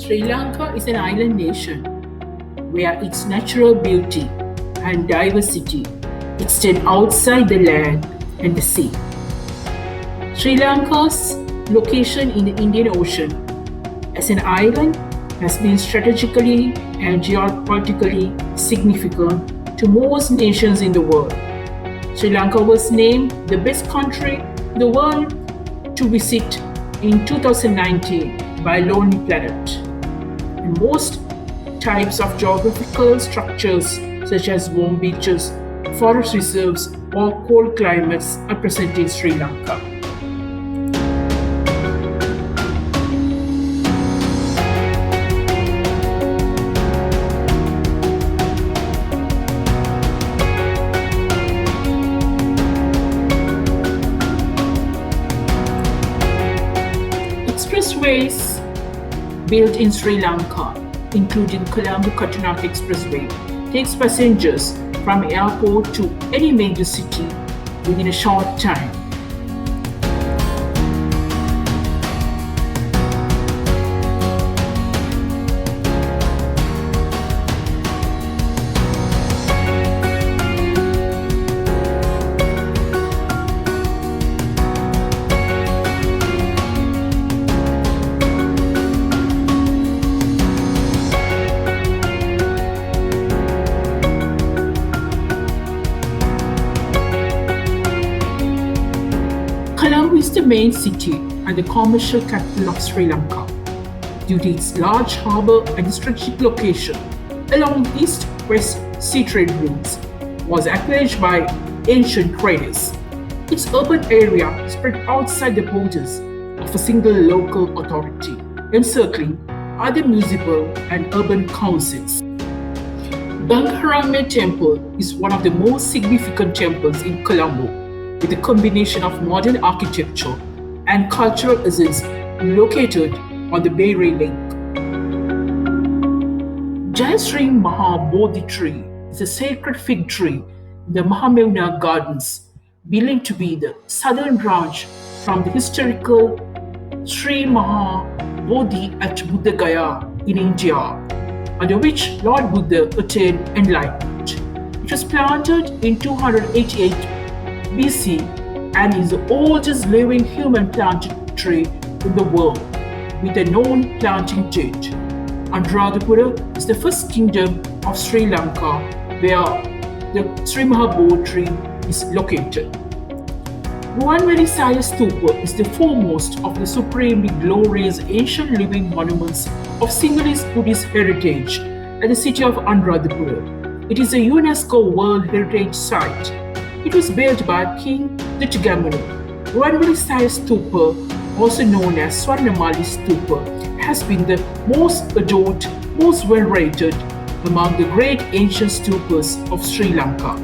Sri Lanka is an island nation where its natural beauty and diversity extend outside the land and the sea. Sri Lanka's location in the Indian Ocean as an island has been strategically and geopolitically significant to most nations in the world. Sri Lanka was named the best country in the world to visit in 2019 by Lonely Planet. And most types of geographical structures, such as warm beaches, forest reserves, or cold climates, are present in Sri Lanka. Expressways built in Sri Lanka, including Colombo-Katunayake Expressway, takes passengers from airport to any major city within a short time. Colombo is the main city and the commercial capital of Sri Lanka due to its large harbour and strategic location along east-west sea trade routes was acknowledged by ancient traders. Its urban area spread outside the borders of a single local authority, encircling other municipal and urban councils. Bangarame Temple is one of the most significant temples in Colombo, with a combination of modern architecture and cultural essence located on the Bayray Lake. Jayasri Maha Bodhi tree is a sacred fig tree in the Mahamevna Gardens, believed to be the southern branch from the historical Sri Maha Bodhi at Buddha Gaya in India, under which Lord Buddha attained enlightenment. It was planted in 288 BC and is the oldest living human planted tree in the world with a known planting date. Anuradhapura is the first kingdom of Sri Lanka where the Sri Mahabodhi tree is located. Ruanveli Saya Stupa is the foremost of the supremely glorious ancient living monuments of Sinhalese Buddhist heritage at the city of Anuradhapura. It is a UNESCO World Heritage Site. It was built by King Duttigamanu. Ruanveli Saya Stupa, also known as Swarnamali Stupa, has been the most adored, most venerated among the great ancient stupas of Sri Lanka.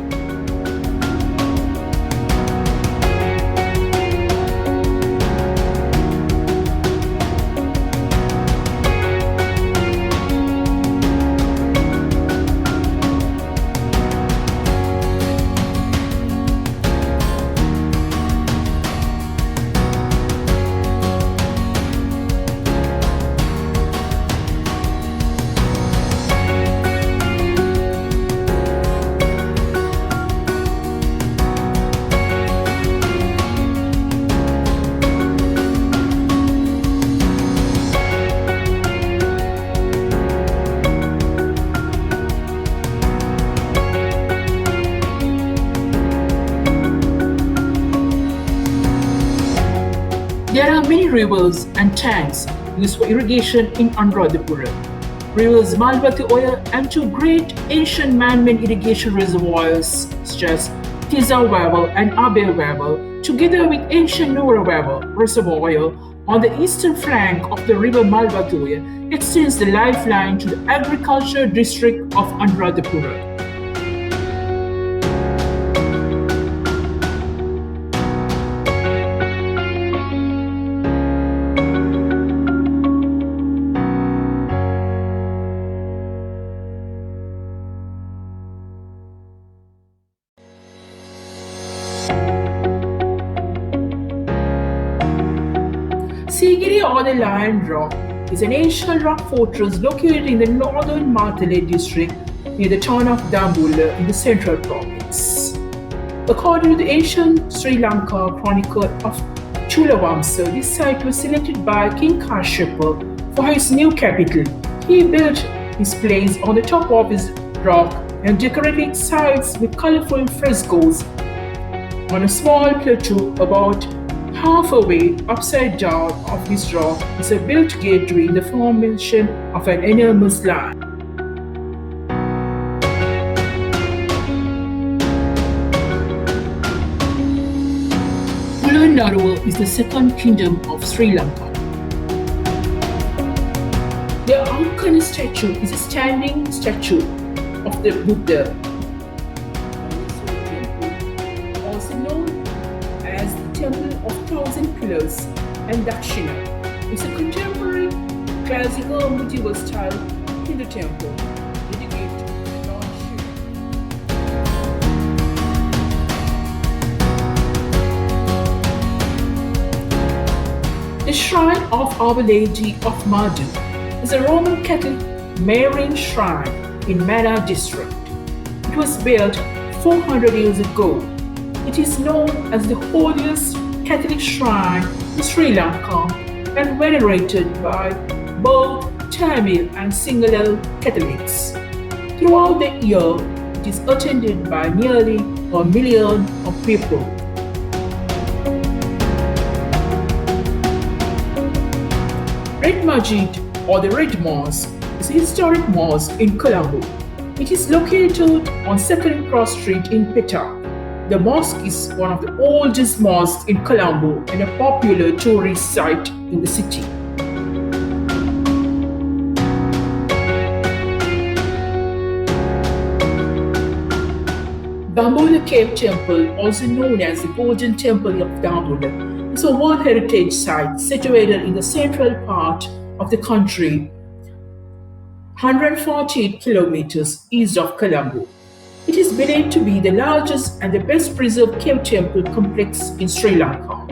There are many rivers and tanks used for irrigation in Anuradhapura. Rivers Malvati Oya and two great ancient man-made irrigation reservoirs such as Tiza Vavel and Abe Vavel, together with ancient Nora Vavel reservoir on the eastern flank of the river Malvati Oya, extends the lifeline to the agriculture district of Anuradhapura. Sigiri or the Lion Rock is an ancient rock fortress located in the northern Matale district near the town of Dambulla in the central province. According to the ancient Sri Lanka chronicle of Chulavamsa, this site was selected by King Kashyapa for his new capital. He built his place on the top of his rock and decorated sides with colorful frescoes. On a small plateau about halfway upside down of this rock is a built gateway in the formation of an enormous lion. Naruwa is the second kingdom of Sri Lanka. The Ankara statue is a standing statue of the Buddha, also known as the Temple of Thousand Pillars and Dakshina. It's a contemporary classical medieval style Hindu temple dedicated to Lord Shiva. The Shrine of Our Lady of Madhu is a Roman Catholic Marian shrine in Mana district. It was built 400 years ago. It is known as the holiest Catholic shrine in Sri Lanka and venerated by both Tamil and Sinhala Catholics. Throughout the year, it is attended by nearly 1 million of people. Red Masjid or the Red Mosque is a historic mosque in Colombo. It is located on Second Cross Street in Petta. The mosque is one of the oldest mosques in Colombo and a popular tourist site in the city. Dambulla Cave Temple, also known as the Golden Temple of Dambulla, is a World Heritage Site situated in the central part of the country, 148 kilometers east of Colombo. It is believed to be the largest and the best preserved cave temple complex in Sri Lanka.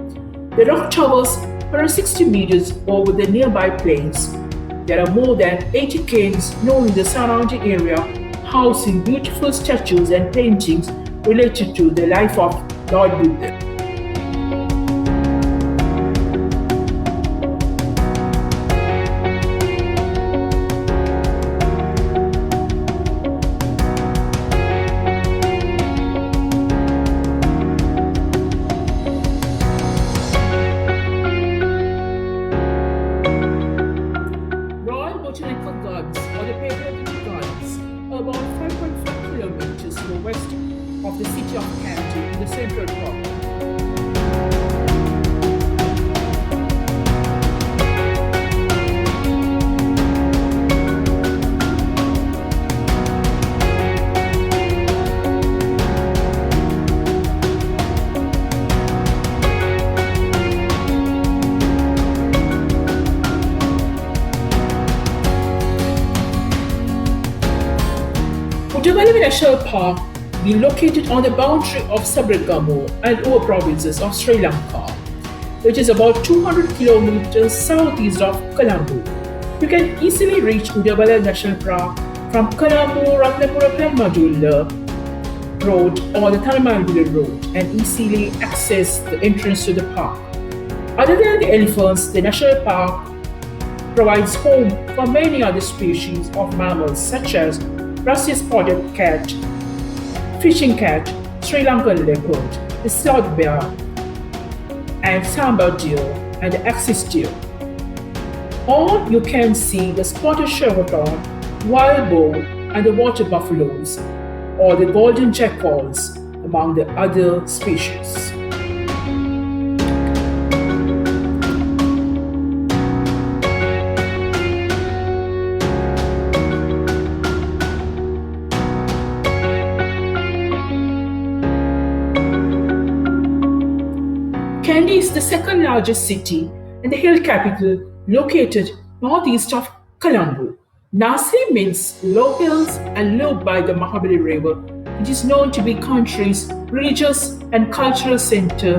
The rock towers are 60 meters over the nearby plains. There are more than 80 caves known in the surrounding area, housing beautiful statues and paintings related to the life of Lord Buddha. Botanical Gardens or the Paper Gardens are about 5.5 kilometers to the west of the city of Kandy in the central province. Udavalavi National Park being located on the boundary of Sabragamo and Uva provinces of Sri Lanka, which is about 200 kilometers southeast of Colombo. You can easily reach Udavalavi National Park from Colombo, Ratnapura Perumadulla Road or the Thalamadulla Road and easily access the entrance to the park. Other than the elephants, the national park provides home for many other species of mammals such as Rusty spotted cat, fishing cat, Sri Lankan leopard, the sloth bear, and sambar deer, and the axis deer. Or you can see the spotted chevron, wild boar, and the water buffaloes, or the golden jackals, among the other species. Kandy is the second largest city and the hill capital located northeast of Colombo. Nasi means low hills and low by the Mahabali River. It is known to be country's religious and cultural center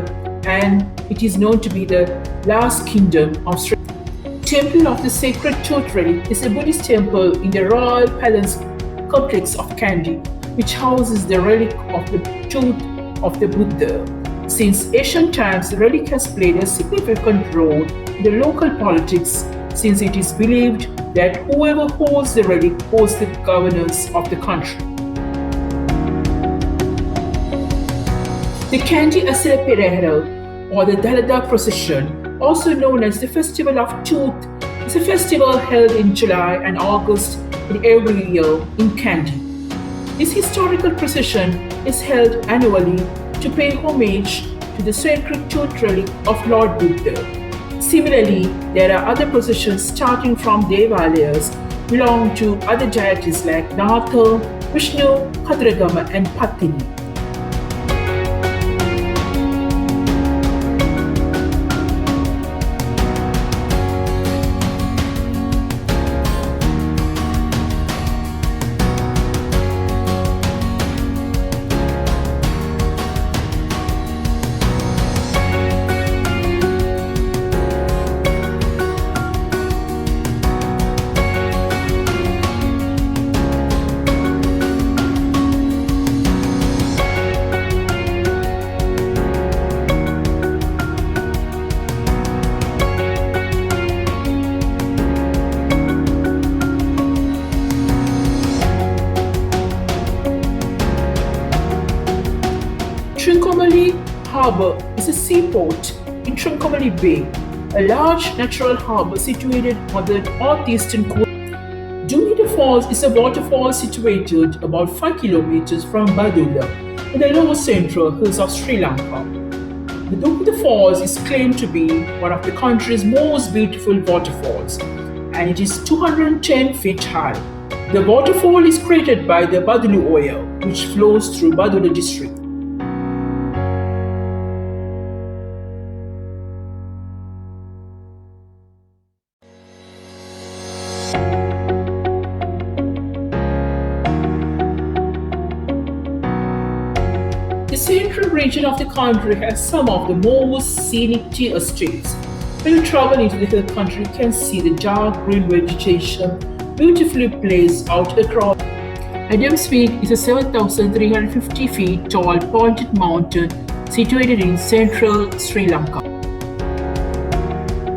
and it is known to be the last kingdom of Sri Lanka. Temple of the Sacred Tooth Relic is a Buddhist temple in the Royal Palace complex of Kandy, which houses the relic of the tooth of the Buddha. Since ancient times, the relic has played a significant role in the local politics, since it is believed that whoever holds the relic holds the governance of the country. The Kandy Asira Perehara, or the Dalada procession, also known as the Festival of Tooth, is a festival held in July and August in every year in Kandy. This historical procession is held annually to pay homage to the sacred tooth relic of Lord Buddha. Similarly, there are other processions starting from Devalayas belonging to other deities like Natha, Vishnu, Kadragama, and Patini. Trincomalee Harbour is a seaport in Trincomalee Bay, a large natural harbour situated on the northeastern coast. Dumita Falls is a waterfall situated about 5 kilometers from Badulla in the lower central hills of Sri Lanka. The Dumita Falls is claimed to be one of the country's most beautiful waterfalls, and it is 210 feet high. The waterfall is created by the Badulu Oya, which flows through Badulla district. The central region of the country has some of the most scenic tea estates. When you travel into the hill country, you can see the dark green vegetation beautifully placed out across. Adams Peak is a 7,350 feet tall pointed mountain situated in central Sri Lanka.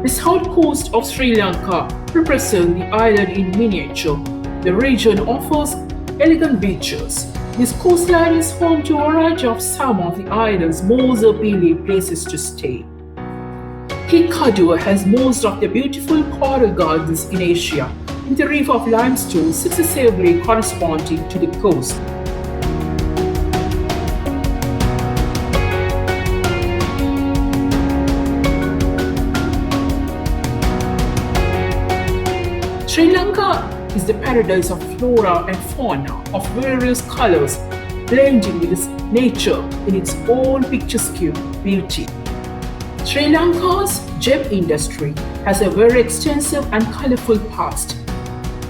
The south coast of Sri Lanka represents the island in miniature. The region offers elegant beaches. This coastline is home to a variety of some of the island's most appealing places to stay. Kikkaduwa has most of the beautiful coral gardens in Asia, with a reef of limestone successively corresponding to the coast. Sri Lanka is the paradise of flora and fauna of various colors, blending with its nature in its own picturesque beauty. Sri Lanka's gem industry has a very extensive and colorful past.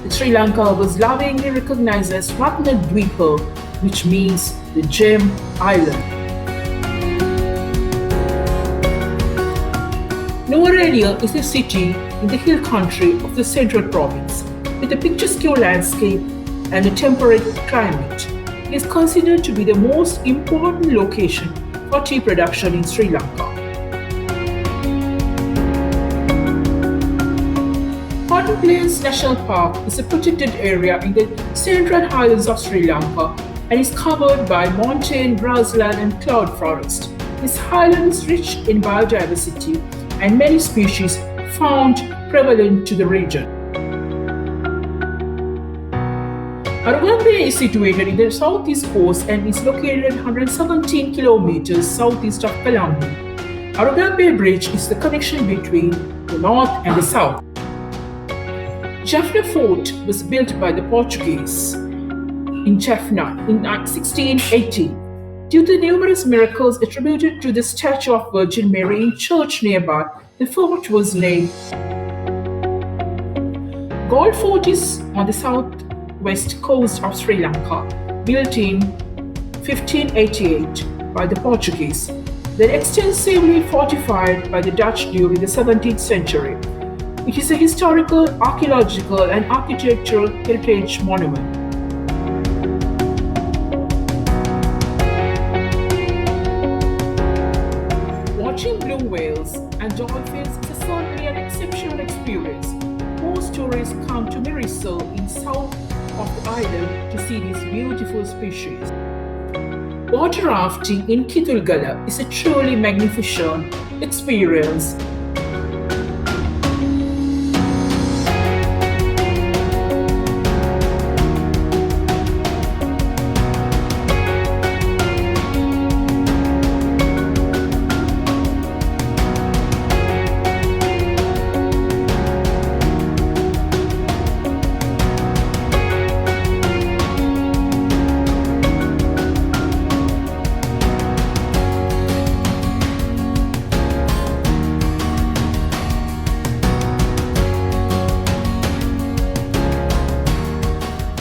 Sri Lanka was lovingly recognized as Ratna Dweepa, which means the gem island. Nuwara is a city in the hill country of the central province, with a picturesque landscape and a temperate climate. It is considered to be the most important location for tea production in Sri Lanka. Cotton Plains National Park is a protected area in the central highlands of Sri Lanka and is covered by montane grassland and cloud forest. This highland is rich in biodiversity and many species found prevalent to the region. Arugambe is situated in the southeast coast and is located 117 kilometers southeast of Colombo. Arugambe Bridge is the connection between the north and the south. Jaffna Fort was built by the Portuguese in Jaffna in 1680. Due to numerous miracles attributed to the statue of Virgin Mary in church nearby, the fort was named. Galle Fort is on the southwest coast of Sri Lanka, built in 1588 by the Portuguese, then extensively fortified by the Dutch during the 17th century. It is a historical, archaeological, and architectural heritage monument. Watching blue whales and dolphins is certainly an exceptional experience. Most tourists come to Marisol in south of the island to see these beautiful species. Water rafting in Kitulgala is a truly magnificent experience.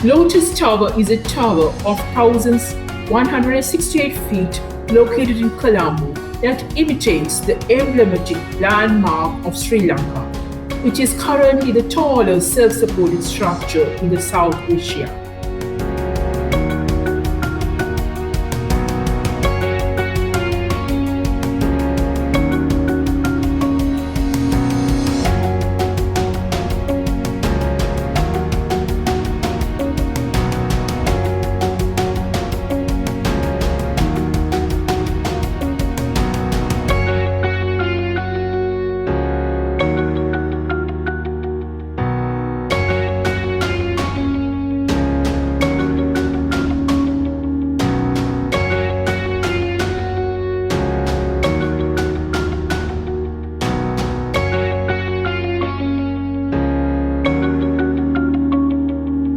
Lotus Tower is a tower of 1,168 feet located in Colombo that imitates the emblematic landmark of Sri Lanka, which is currently the tallest self-supporting structure in the South Asia.